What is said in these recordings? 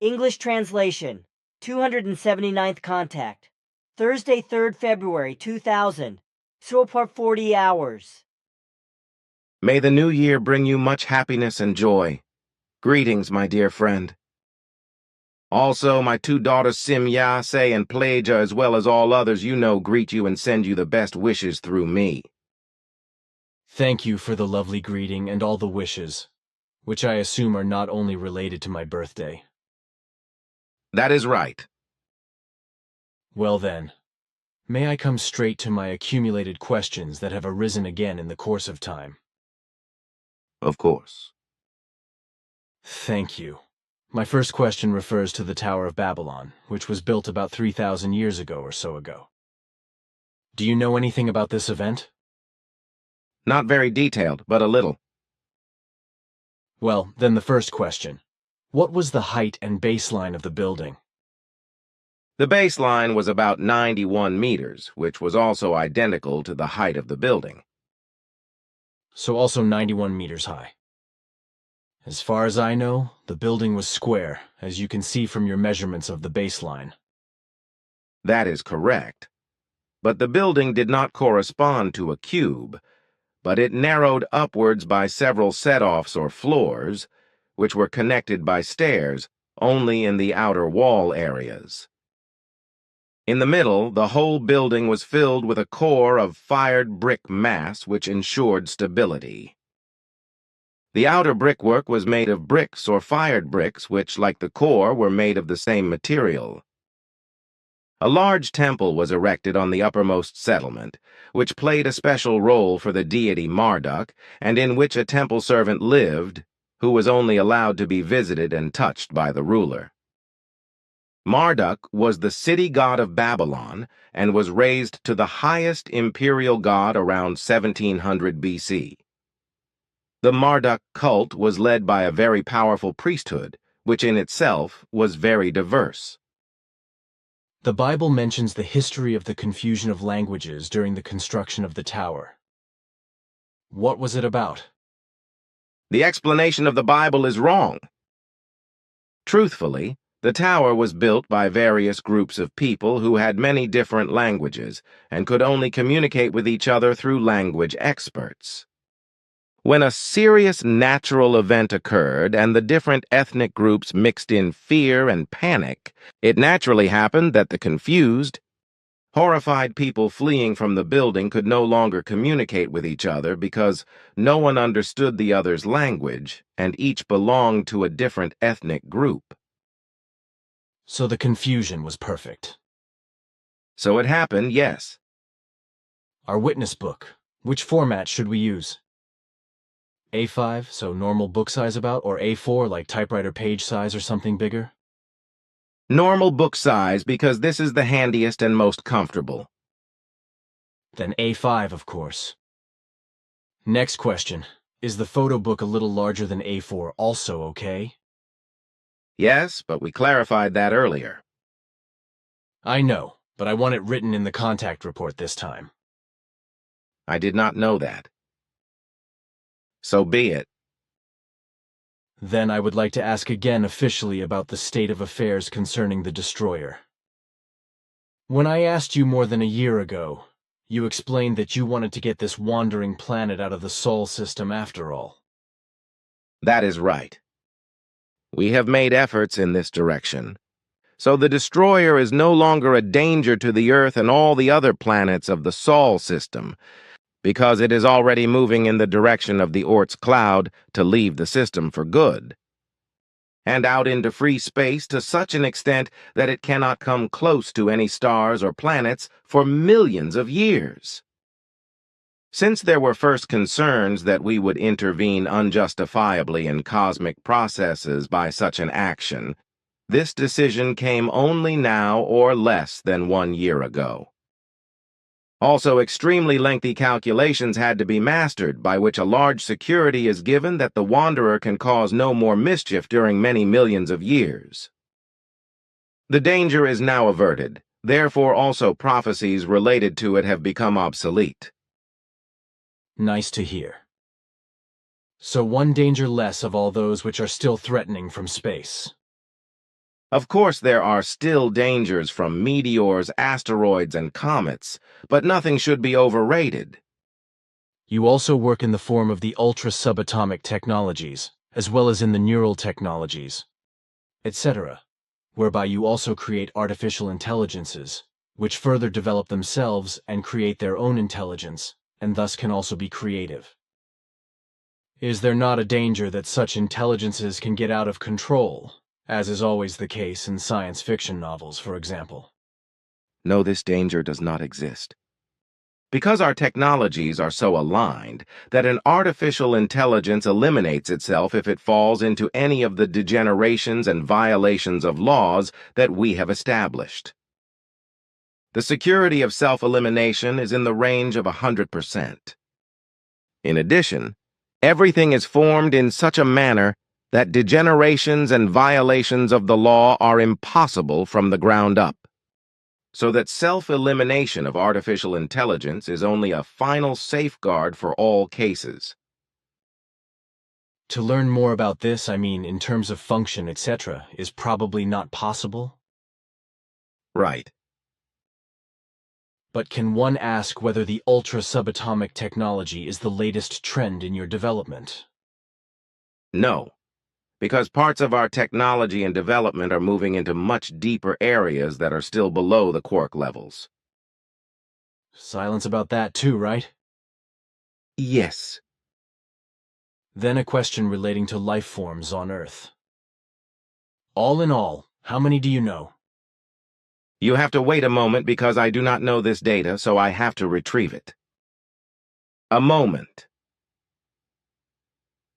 English translation. 279th contact. Thursday, 3rd February, 2000. So apart 40 hours. May the new year bring you much happiness and joy. Greetings, my dear friend. Also, my two daughters Simya, Say, and Plaja, as well as all others you know, greet you and send you the best wishes through me. Thank you for the lovely greeting and all the wishes, which I assume are not only related to my birthday. That is right. Well then, may I come straight to my accumulated questions that have arisen again in the course of time? Of course. Thank you. My first question refers to the Tower of Babylon, which was built about 3,000 years ago or so ago. Do you know anything about this event? Not very detailed, but a little. Well, then the first question. What was the height and baseline of the building? The baseline was about 91 meters, which was also identical to the height of the building. So also 91 meters high. As far as I know, the building was square, as you can see from your measurements of the baseline. That is correct. But the building did not correspond to a cube, but it narrowed upwards by several set-offs or floors, which were connected by stairs only in the outer wall areas. In the middle, the whole building was filled with a core of fired brick mass which ensured stability. The outer brickwork was made of bricks or fired bricks which, like the core, were made of the same material. A large temple was erected on the uppermost settlement, which played a special role for the deity Marduk, and in which a temple servant lived, who was only allowed to be visited and touched by the ruler. Marduk was the city god of Babylon and was raised to the highest imperial god around 1700 BC. The Marduk cult was led by a very powerful priesthood, which in itself was very diverse. The Bible mentions the history of the confusion of languages during the construction of the tower. What was it about? The explanation of the Bible is wrong. Truthfully, the tower was built by various groups of people who had many different languages and could only communicate with each other through language experts. When a serious natural event occurred and the different ethnic groups mixed in fear and panic, it naturally happened that the confused, horrified people fleeing from the building could no longer communicate with each other because no one understood the other's language and each belonged to a different ethnic group. So the confusion was perfect. So it happened, yes. Our witness book, which format should we use? A5, so normal book size about, or A4, like typewriter page size or something bigger? Normal book size because this is the handiest and most comfortable. Then A5, of course. Next question. Is the photo book a little larger than A4 also okay? Yes, but we clarified that earlier. I know, but I want it written in the contact report this time. I did not know that. So be it. Then I would like to ask again officially about the state of affairs concerning the destroyer. When I asked you more than a year ago, you explained that you wanted to get this wandering planet out of the Sol system after all. That is right. We have made efforts in this direction. So the destroyer is no longer a danger to the Earth and all the other planets of the Sol system, because it is already moving in the direction of the Oort's cloud to leave the system for good, and out into free space to such an extent that it cannot come close to any stars or planets for millions of years. Since there were first concerns that we would intervene unjustifiably in cosmic processes by such an action, this decision came only now or less than 1 year ago. Also, extremely lengthy calculations had to be mastered, by which a large security is given that the Wanderer can cause no more mischief during many millions of years. The danger is now averted, therefore also prophecies related to it have become obsolete. Nice to hear. So one danger less of all those which are still threatening from space. Of course, there are still dangers from meteors, asteroids, and comets, but nothing should be overrated. You also work in the form of the ultra-subatomic technologies, as well as in the neural technologies, etc., whereby you also create artificial intelligences, which further develop themselves and create their own intelligence, and thus can also be creative. Is there not a danger that such intelligences can get out of control, as is always the case in science fiction novels, for example? No, this danger does not exist. Because our technologies are so aligned that an artificial intelligence eliminates itself if it falls into any of the degenerations and violations of laws that we have established. The security of self-elimination is in the range of 100%. In addition, everything is formed in such a manner that degenerations and violations of the law are impossible from the ground up, so that self-elimination of artificial intelligence is only a final safeguard for all cases. To learn more about this, I mean, in terms of function, etc., is probably not possible? Right. But can one ask whether the ultra-subatomic technology is the latest trend in your development? No, because parts of our technology and development are moving into much deeper areas that are still below the quark levels. Silence about that too, right? Yes. Then a question relating to life forms on Earth. All in all, how many do you know? You have to wait a moment because I do not know this data, so I have to retrieve it. A moment.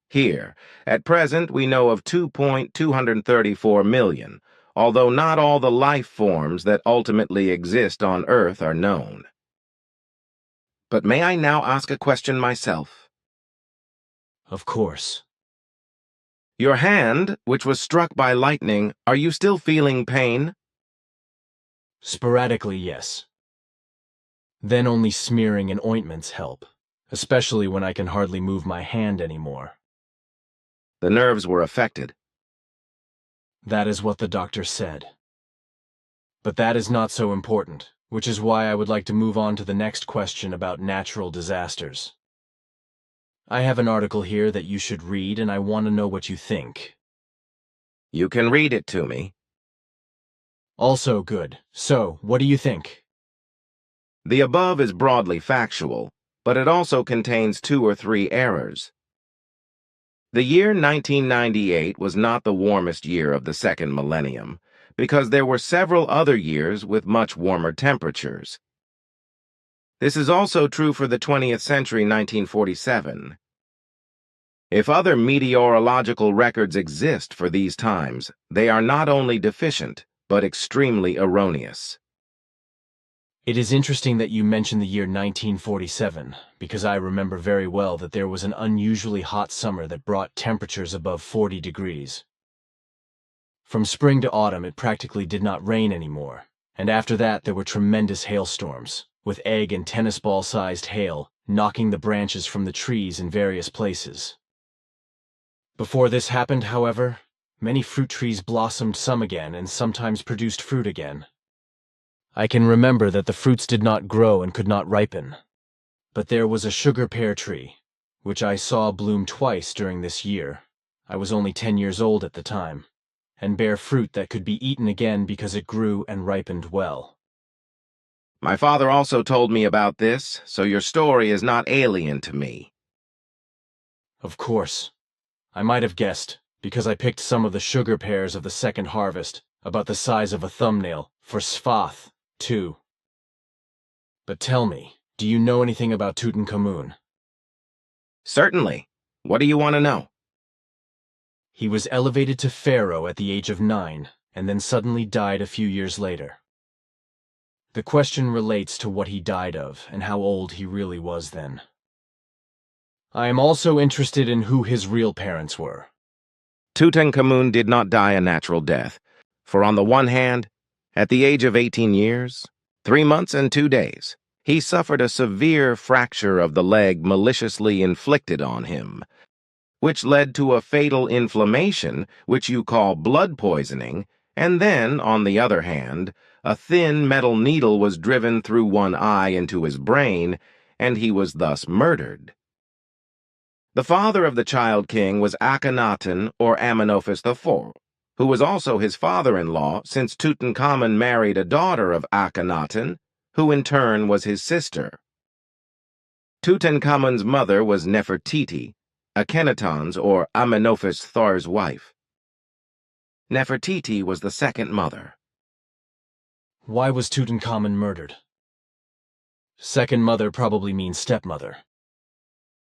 Here, at present, we know of 2.234 million, although not all the life forms that ultimately exist on Earth are known. But may I now ask a question myself? Of course. Your hand, which was struck by lightning, are you still feeling pain? Sporadically, yes. Then only smearing and ointments help, especially when I can hardly move my hand anymore. The nerves were affected. That is what the doctor said. But that is not so important, which is why I would like to move on to the next question about natural disasters. I have an article here that you should read, and I want to know what you think. You can read it to me. Also good. So, what do you think? The above is broadly factual, but it also contains 2 or 3 errors. The year 1998 was not the warmest year of the second millennium, because there were several other years with much warmer temperatures. This is also true for the 20th century 1947. If other meteorological records exist for these times, they are not only deficient, but extremely erroneous. It is interesting that you mention the year 1947, because I remember very well that there was an unusually hot summer that brought temperatures above 40 degrees. From spring to autumn, it practically did not rain anymore, and after that there were tremendous hailstorms, with egg and tennis ball-sized hail knocking the branches from the trees in various places. Before this happened, however, many fruit trees blossomed some again and sometimes produced fruit again. I can remember that the fruits did not grow and could not ripen. But there was a sugar pear tree, which I saw bloom twice during this year. I was only 10 years old at the time, and bear fruit that could be eaten again because it grew and ripened well. My father also told me about this, so your story is not alien to me. Of course. I might have guessed, because I picked some of the sugar pears of the second harvest, about the size of a thumbnail, for Sfath, too. But tell me, do you know anything about Tutankhamun? Certainly. What do you want to know? He was elevated to pharaoh at the age of 9, and then suddenly died a few years later. The question relates to what he died of, and how old he really was then. I am also interested in who his real parents were. Tutankhamun did not die a natural death, for on the one hand, at the age of 18 years, 3 months and 2 days, he suffered a severe fracture of the leg maliciously inflicted on him, which led to a fatal inflammation, which you call blood poisoning, And then, on the other hand, a thin metal needle was driven through one eye into his brain, and he was thus murdered. The father of the child king was Akhenaten or Amenophis IV, who was also his father-in-law since Tutankhamun married a daughter of Akhenaten, who in turn was his sister. Tutankhamun's mother was Nefertiti, Akhenaton's or Amenophis III's wife. Nefertiti was the second mother. Why was Tutankhamun murdered? Second mother probably means stepmother.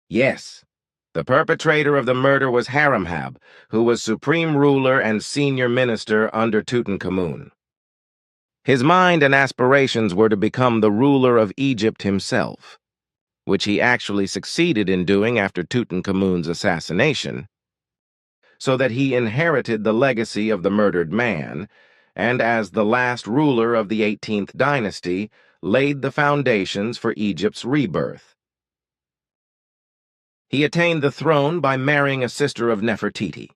Yes. The perpetrator of the murder was Haramhab, who was supreme ruler and senior minister under Tutankhamun. His mind and aspirations were to become the ruler of Egypt himself, which he actually succeeded in doing after Tutankhamun's assassination, so that he inherited the legacy of the murdered man, and as the last ruler of the 18th dynasty, laid the foundations for Egypt's rebirth. He attained the throne by marrying a sister of Nefertiti.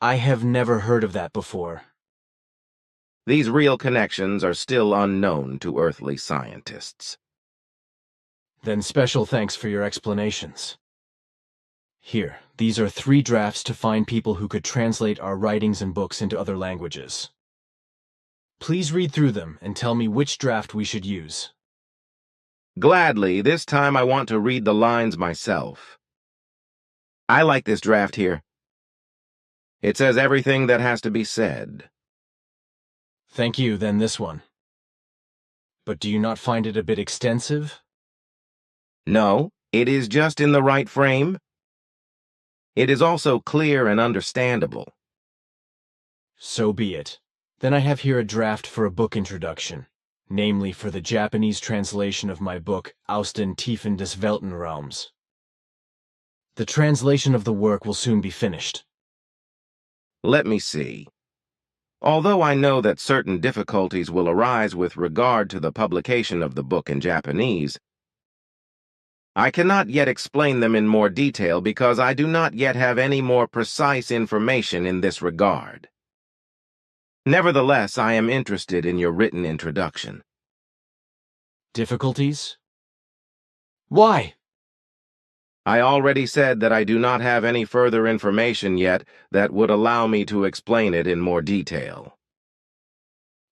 I have never heard of that before. These real connections are still unknown to earthly scientists. Then special thanks for your explanations. Here, these are 3 drafts to find people who could translate our writings and books into other languages. Please read through them and tell me which draft we should use. Gladly, this time I want to read the lines myself. I like this draft here. It says everything that has to be said. Thank you, then this one. But do you not find it a bit extensive? No, it is just in the right frame. It is also clear and understandable. So be it. Then I have here a draft for a book introduction, namely for the Japanese translation of my book Aus den Tiefen des Weltenraums. The translation of the work will soon be finished. Let me see. Although I know that certain difficulties will arise with regard to the publication of the book in Japanese, I cannot yet explain them in more detail because I do not yet have any more precise information in this regard. Nevertheless, I am interested in your written introduction. Difficulties? Why? I already said that I do not have any further information yet that would allow me to explain it in more detail.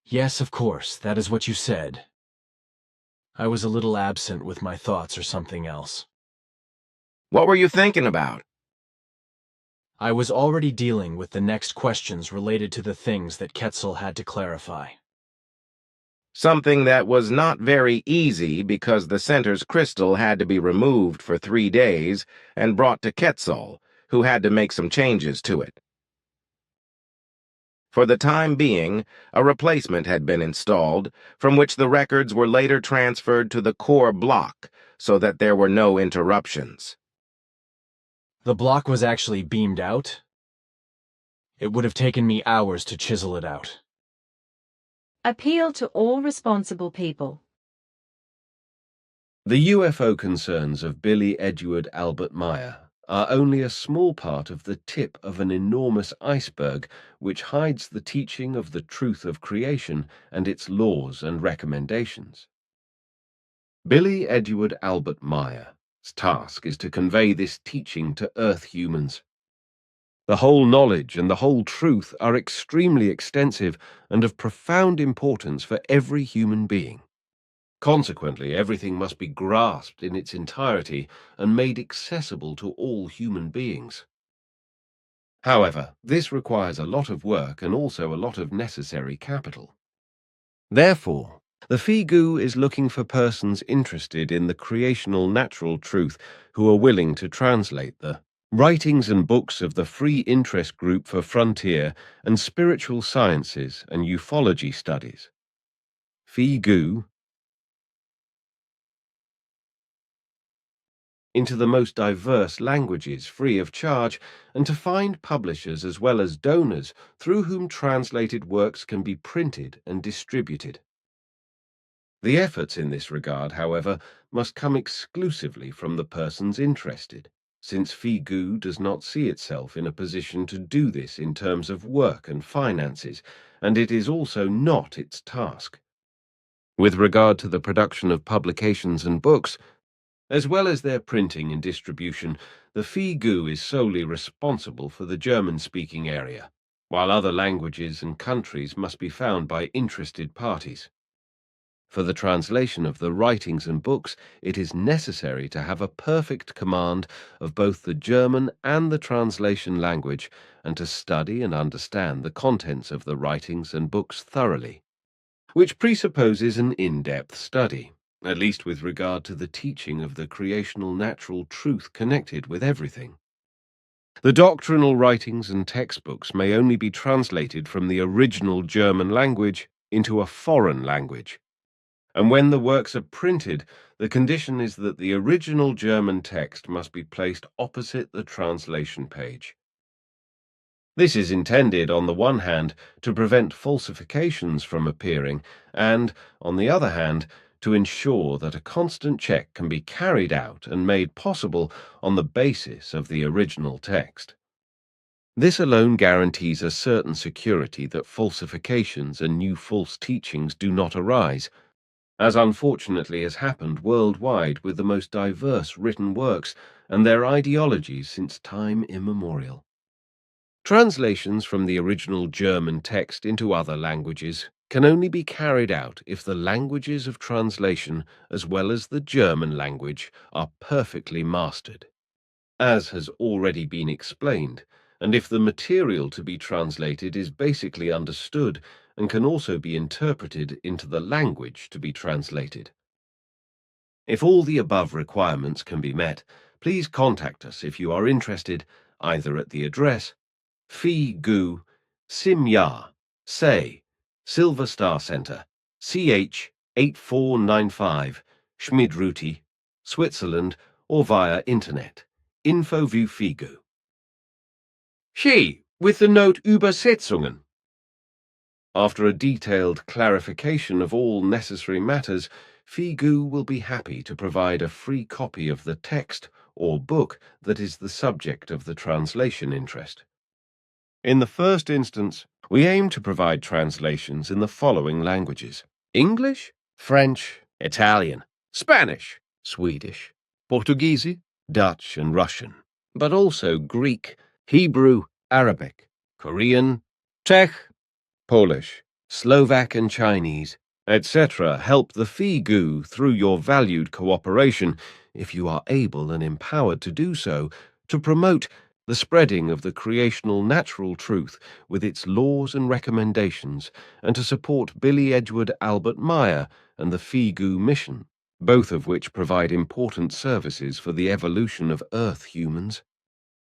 Yes, of course, that is what you said. I was a little absent with my thoughts or something else. What were you thinking about? I was already dealing with the next questions related to the things that Quetzal had to clarify. Something that was not very easy because the center's crystal had to be removed for 3 days and brought to Quetzal, who had to make some changes to it. For the time being, a replacement had been installed, from which the records were later transferred to the core block so that there were no interruptions. The block was actually beamed out? It would have taken me hours to chisel it out. Appeal to all responsible people. The UFO concerns of Billy Edward Albert Meyer are only a small part of the tip of an enormous iceberg which hides the teaching of the truth of creation and its laws and recommendations. Billy Edward Albert Meyer's task is to convey this teaching to Earth humans. The whole knowledge and the whole truth are extremely extensive and of profound importance for every human being. Consequently, everything must be grasped in its entirety and made accessible to all human beings. However, this requires a lot of work and also a lot of necessary capital. Therefore, the Figu is looking for persons interested in the creational natural truth who are willing to translate the writings and books of the Free Interest Group for Frontier and Spiritual Sciences and Ufology Studies, Figu, into the most diverse languages free of charge, and to find publishers as well as donors through whom translated works can be printed and distributed. The efforts in this regard, however, must come exclusively from the persons interested. since Figu does not see itself in a position to do this in terms of work and finances, and it is also not its task. With regard to the production of publications and books, as well as their printing and distribution, the Figu is solely responsible for the German-speaking area, while other languages and countries must be found by interested parties. For the translation of the writings and books, it is necessary to have a perfect command of both the German and the translation language, and to study and understand the contents of the writings and books thoroughly, which presupposes an in-depth study, at least with regard to the teaching of the creational natural truth connected with everything. The doctrinal writings and textbooks may only be translated from the original German language into a foreign language. And when the works are printed, the condition is that the original German text must be placed opposite the translation page. This is intended, on the one hand, to prevent falsifications from appearing, and, on the other hand, to ensure that a constant check can be carried out and made possible on the basis of the original text. This alone guarantees a certain security that falsifications and new false teachings do not arise, as unfortunately has happened worldwide with the most diverse written works and their ideologies since time immemorial. Translations from the original German text into other languages can only be carried out if the languages of translation, as well as the German language, are perfectly mastered, as has already been explained, and if the material to be translated is basically understood and can also be interpreted into the language to be translated. If all the above requirements can be met, please contact us if you are interested, either at the address Figu, Simya, Say, Silver Star Center, CH 8495, Schmidruti, Switzerland, or via Internet, Infoview Figu. She, with the note Übersetzungen. After a detailed clarification of all necessary matters, Figu will be happy to provide a free copy of the text or book that is the subject of the translation interest. In the first instance, we aim to provide translations in the following languages: English, French, Italian, Spanish, Swedish, Portuguese, Dutch, and Russian, but also Greek, Hebrew, Arabic, Korean, Czech, Polish, Slovak, and Chinese, etc. Help the Figu through your valued cooperation, if you are able and empowered to do so, to promote the spreading of the creational natural truth with its laws and recommendations, and to support Billy Edgeworth Albert Meyer and the Figu mission, both of which provide important services for the evolution of Earth humans,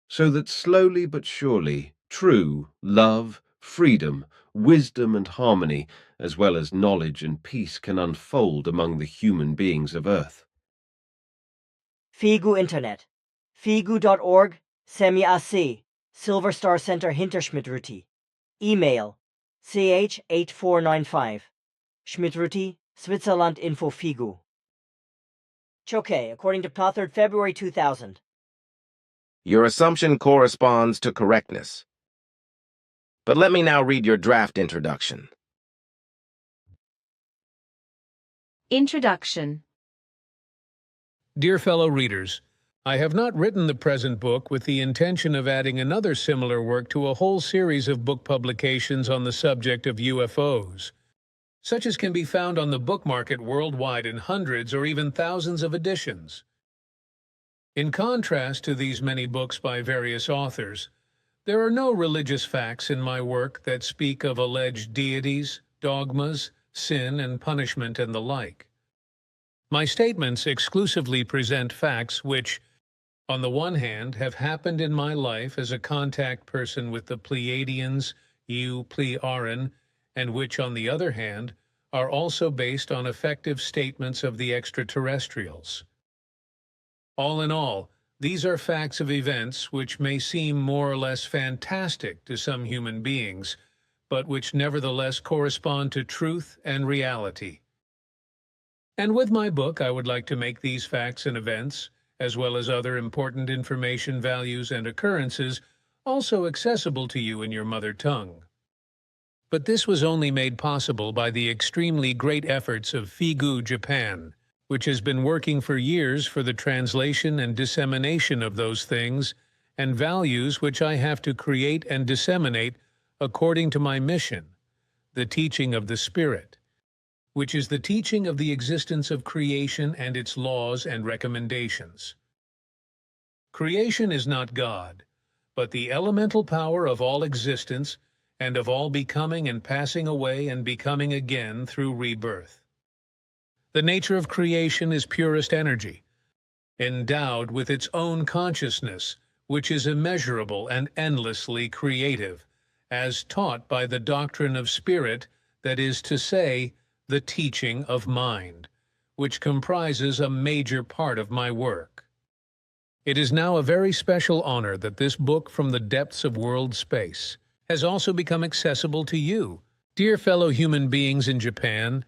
so that slowly but surely true love, freedom, wisdom, and harmony, as well as knowledge and peace, can unfold among the human beings of Earth. Figu Internet. Figu.org, Semi-AC, Silver Star Center Hinterschmidruti. Email, ch8495. Schmidruti, Switzerland Info Figu. Choquet, according to Ptaah 3rd February 2000. Your assumption corresponds to correctness. But let me now read your draft introduction. Introduction. Dear fellow readers, I have not written the present book with the intention of adding another similar work to a whole series of book publications on the subject of UFOs, such as can be found on the book market worldwide in hundreds or even thousands of editions. In contrast to these many books by various authors, there are no religious facts in my work that speak of alleged deities, dogmas, sin and punishment and the like. My statements exclusively present facts which, on the one hand, have happened in my life as a contact person with the Pleiadians, Pleiaren, and which, on the other hand, are also based on effective statements of the extraterrestrials. All in all, these are facts of events which may seem more or less fantastic to some human beings, but which nevertheless correspond to truth and reality. And with my book, I would like to make these facts and events, as well as other important information, values, and occurrences, also accessible to you in your mother tongue. But this was only made possible by the extremely great efforts of Figu Japan, which has been working for years for the translation and dissemination of those things and values which I have to create and disseminate according to my mission, the teaching of the Spirit, which is the teaching of the existence of creation and its laws and recommendations. Creation is not God, but the elemental power of all existence and of all becoming and passing away and becoming again through rebirth. The nature of creation is purest energy, endowed with its own consciousness, which is immeasurable and endlessly creative, as taught by the doctrine of spirit, that is to say, the teaching of mind, which comprises a major part of my work. It is now a very special honor that this book from the depths of world space has also become accessible to you, dear fellow human beings in Japan,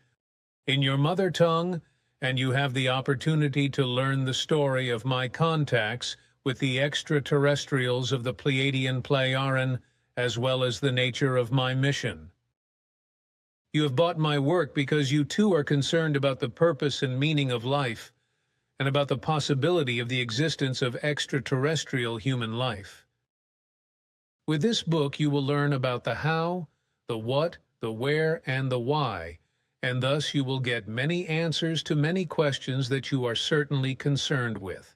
in your mother tongue, and you have the opportunity to learn the story of my contacts with the extraterrestrials of the Pleiadian Plejaren, as well as the nature of my mission. You have bought my work because you too are concerned about the purpose and meaning of life, and about the possibility of the existence of extraterrestrial human life. With this book you will learn about the how, the what, the where, and the why, and thus you will get many answers to many questions that you are certainly concerned with.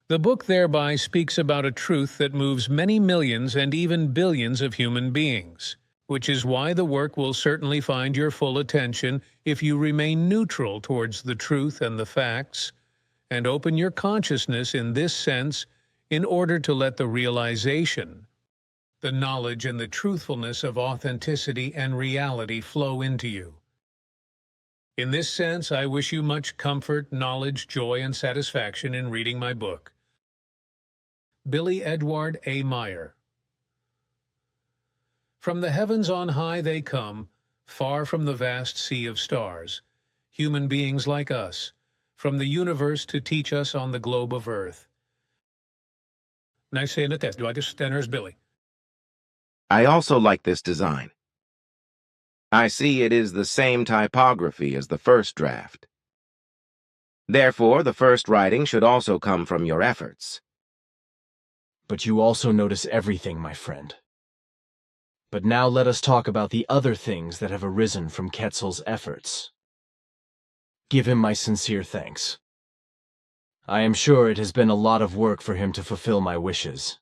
The book thereby speaks about a truth that moves many millions and even billions of human beings, which is why the work will certainly find your full attention if you remain neutral towards the truth and the facts, and open your consciousness in this sense in order to let the realization, the knowledge and the truthfulness of authenticity and reality flow into you. In this sense, I wish you much comfort, knowledge, joy, and satisfaction in reading my book. Billy Edward A. Meyer. From the heavens on high they come, far from the vast sea of stars, human beings like us, from the universe to teach us on the globe of Earth. Nice saying the test. Do I just stand Billy? I also like this design. I see it is the same typography as the first draft. Therefore, the first writing should also come from your efforts. But you also notice everything, my friend. But now let us talk about the other things that have arisen from Quetzal's efforts. Give him my sincere thanks. I am sure it has been a lot of work for him to fulfill my wishes.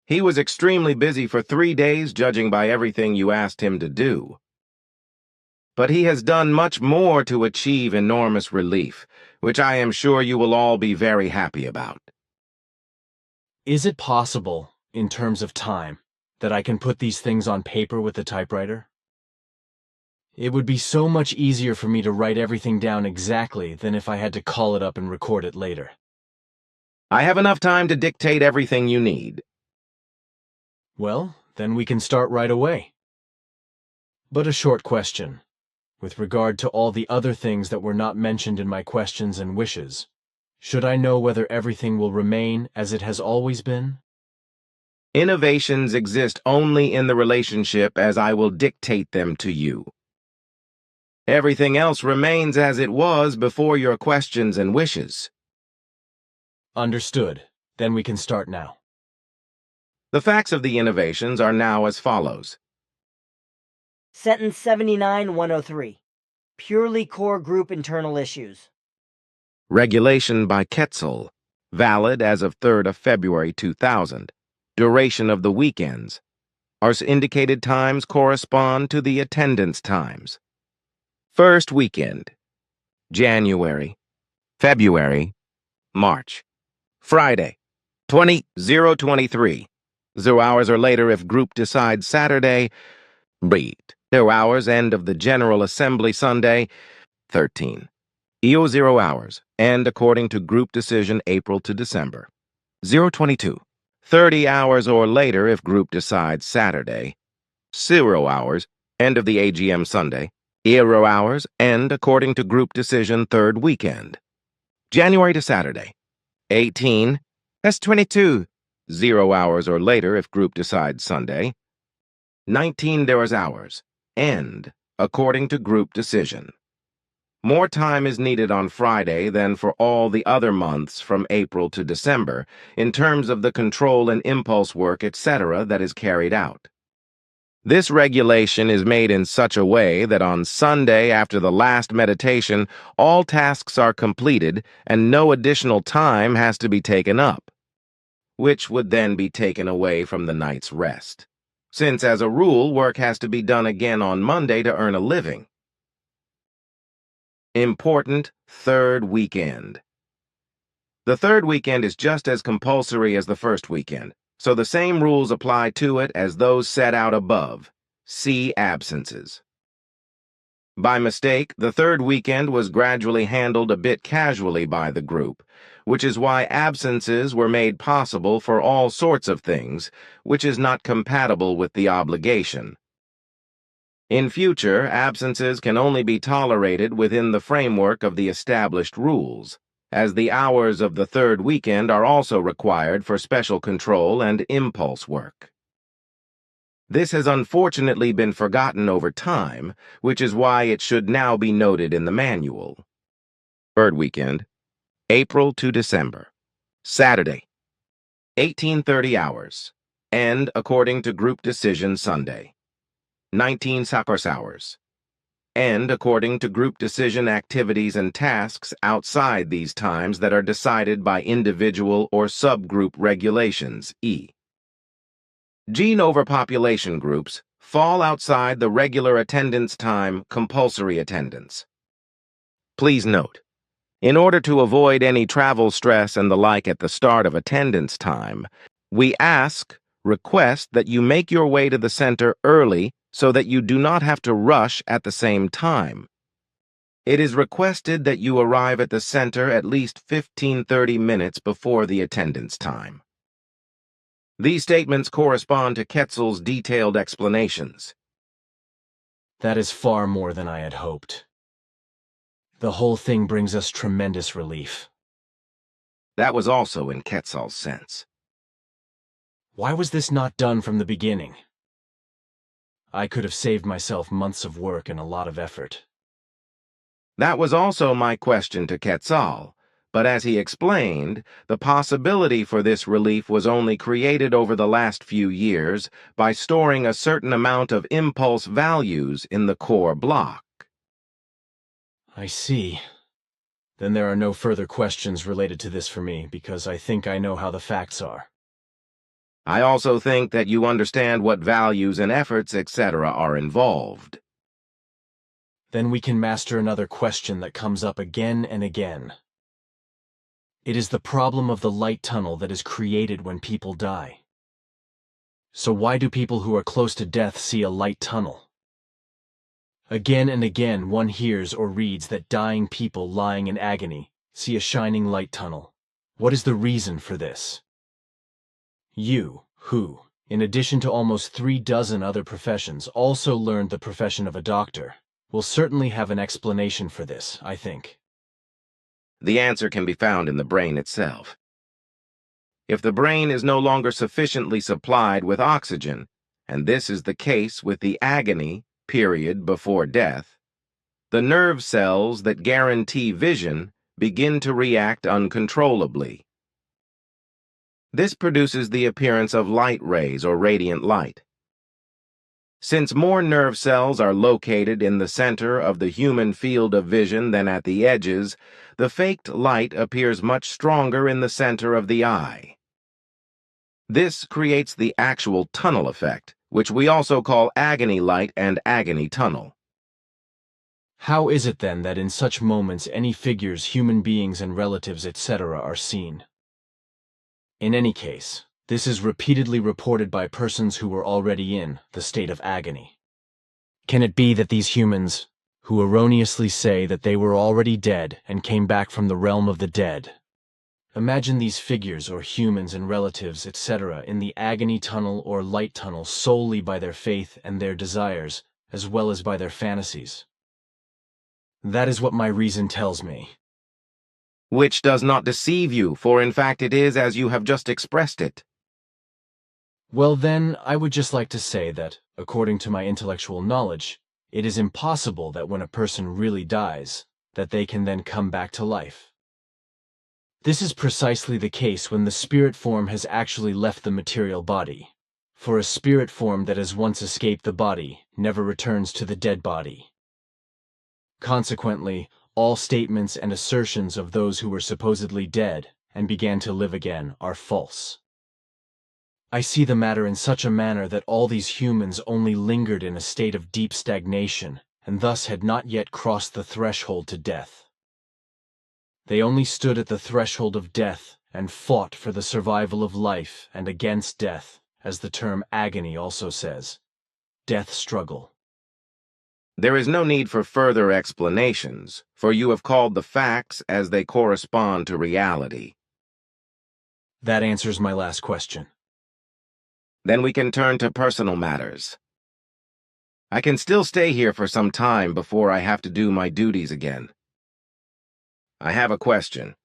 He was extremely busy for 3 days, judging by everything you asked him to do. But he has done much more to achieve enormous relief, which I am sure you will all be very happy about. Is it possible, in terms of time, that I can put these things on paper with the typewriter? It would be so much easier for me to write everything down exactly than if I had to call it up and record it later. I have enough time to dictate everything you need. Well, then we can start right away. But a short question. With regard to all the other things that were not mentioned in my questions and wishes, should I know whether everything will remain as it has always been? Innovations exist only in the relationship as I will dictate them to you. Everything else remains as it was before your questions and wishes. Understood. Then we can start now. The facts of the innovations are now as follows. Sentence 79-103. Purely core group internal issues. Regulation by Quetzal, valid as of 3rd of February 2000. Duration of the weekends. Our indicated times correspond to the attendance times. First weekend. January, February, March. Friday, 20/023. 0 hours or later if group decides Saturday. Read. 0 hours end of the General Assembly Sunday. 13. EO 0 hours, and according to group decision April to December. 022. 30 hours or later if group decides Saturday. 0 hours, end of the AGM Sunday. 0 hours, end according to group decision third weekend. January to Saturday. 18. That's 22. 0 hours or later if group decides Sunday. 19 there was hours. End, according to group decision. More time is needed on Friday than for all the other months from April to December in terms of the control and impulse work, etc. that is carried out. This regulation is made in such a way that on Sunday after the last meditation, all tasks are completed and no additional time has to be taken up, which would then be taken away from the night's rest, since as a rule, work has to be done again on Monday to earn a living. Important third weekend. The third weekend is just as compulsory as the first weekend, so the same rules apply to it as those set out above. See absences. By mistake, the third weekend was gradually handled a bit casually by the group, which is why absences were made possible for all sorts of things, which is not compatible with the obligation. In future, absences can only be tolerated within the framework of the established rules, as the hours of the third weekend are also required for special control and impulse work. This has unfortunately been forgotten over time, which is why it should now be noted in the manual. Third weekend, April to December. Saturday, 18:30 hours. End according to group decision Sunday. 19 sakurs hours. End according to group decision activities and tasks outside these times that are decided by individual or subgroup regulations, E. Gene overpopulation groups fall outside the regular attendance time compulsory attendance. Please note, in order to avoid any travel stress and the like at the start of attendance time, we request that you make your way to the center early so that you do not have to rush at the same time. It is requested that you arrive at the center at least 15-30 minutes before the attendance time. These statements correspond to Quetzal's detailed explanations. That is far more than I had hoped. The whole thing brings us tremendous relief. That was also in Quetzal's sense. Why was this not done from the beginning? I could have saved myself months of work and a lot of effort. That was also my question to Quetzal, but as he explained, the possibility for this relief was only created over the last few years by storing a certain amount of impulse values in the core block. I see. Then there are no further questions related to this for me, because I think I know how the facts are. I also think that you understand what values and efforts, etc. are involved. Then we can master another question that comes up again and again. It is the problem of the light tunnel that is created when people die. So why do people who are close to death see a light tunnel? Again and again one hears or reads that dying people lying in agony see a shining light tunnel. What is the reason for this? You, who, in addition to almost 36 other professions, also learned the profession of a doctor, will certainly have an explanation for this, I think. The answer can be found in the brain itself. If the brain is no longer sufficiently supplied with oxygen, and this is the case with the agony period before death, the nerve cells that guarantee vision begin to react uncontrollably. This produces the appearance of light rays or radiant light. Since more nerve cells are located in the center of the human field of vision than at the edges, the faked light appears much stronger in the center of the eye. This creates the actual tunnel effect, which we also call agony light and agony tunnel. How is it then that in such moments any figures, human beings and relatives, etc. are seen? In any case, this is repeatedly reported by persons who were already in the state of agony. Can it be that these humans, who erroneously say that they were already dead and came back from the realm of the dead, imagine these figures or humans and relatives, etc., in the agony tunnel or light tunnel solely by their faith and their desires, as well as by their fantasies? That is what my reason tells me. which does not deceive you, for in fact it is as you have just expressed it. Well then, I would just like to say that, according to my intellectual knowledge, it is impossible that when a person really dies, that they can then come back to life. This is precisely the case when the spirit form has actually left the material body, for a spirit form that has once escaped the body never returns to the dead body. Consequently, all statements and assertions of those who were supposedly dead and began to live again are false. I see the matter in such a manner that all these humans only lingered in a state of deep stagnation, and thus had not yet crossed the threshold to death. They only stood at the threshold of death and fought for the survival of life and against death, as the term agony also says. Death struggle. There is no need for further explanations, for you have called the facts as they correspond to reality. That answers my last question. Then we can turn to personal matters. I can still stay here for some time before I have to do my duties again. I have a question.